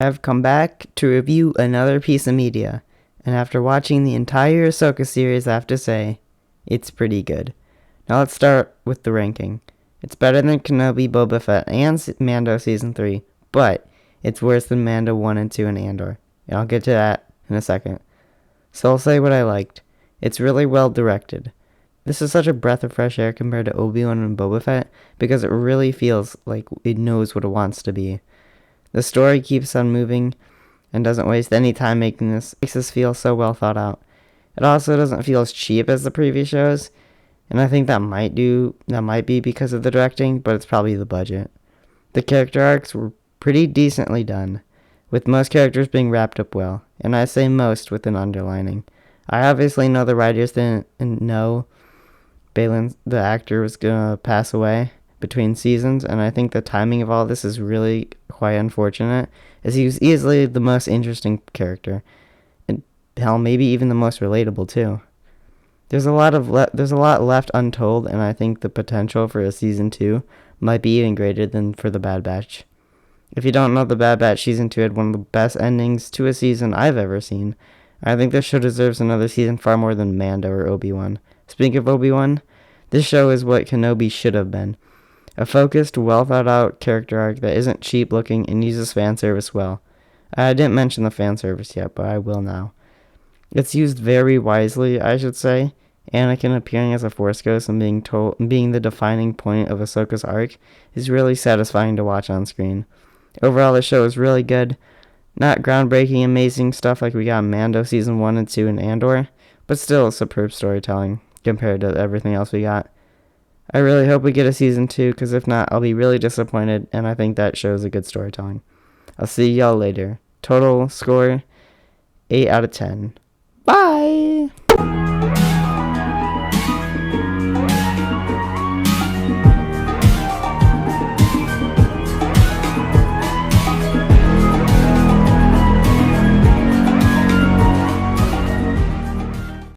I've come back to review another piece of media, and after watching the entire Ahsoka series, I have to say, it's pretty good. Now let's start with the ranking. It's better than Kenobi, Boba Fett, and Mando Season 3, but it's worse than Mando 1 and 2 and Andor, and I'll get to that in a second. So I'll say what I liked. It's really well directed. This is such a breath of fresh air compared to Obi-Wan and Boba Fett, because it really feels like it knows what it wants to be. The story keeps on moving and doesn't waste any time making this. Makes this feel so well thought out. It also doesn't feel as cheap as the previous shows, and I think that might be because of the directing, but it's probably the budget. The character arcs were pretty decently done, with most characters being wrapped up well, and I say most with an underlining. I obviously know the writers didn't know Balin, the actor, was gonna pass away between seasons, and I think the timing of all this is really quite unfortunate, as he was easily the most interesting character, and hell, maybe even the most relatable too. There's a lot left untold, and I think the potential for a season 2 might be even greater than for the Bad Batch. If you don't know, the Bad Batch season 2 had one of the best endings to a season I've ever seen. I think this show deserves another season far more than Mando or Obi-Wan. Speaking of Obi-Wan, this show is what Kenobi should have been. A focused, well-thought-out character arc that isn't cheap-looking and uses fan service well. I didn't mention the fan service yet, but I will now. It's used very wisely, I should say. Anakin appearing as a Force ghost and being the defining point of Ahsoka's arc is really satisfying to watch on screen. Overall, the show is really good. Not groundbreaking, amazing stuff like we got in Mando Season 1 and 2 and Andor, but still superb storytelling compared to everything else we got. I really hope we get a Season 2, because if not, I'll be really disappointed, and I think that shows a good storytelling. I'll see y'all later. Total score, 8 out of 10. Bye!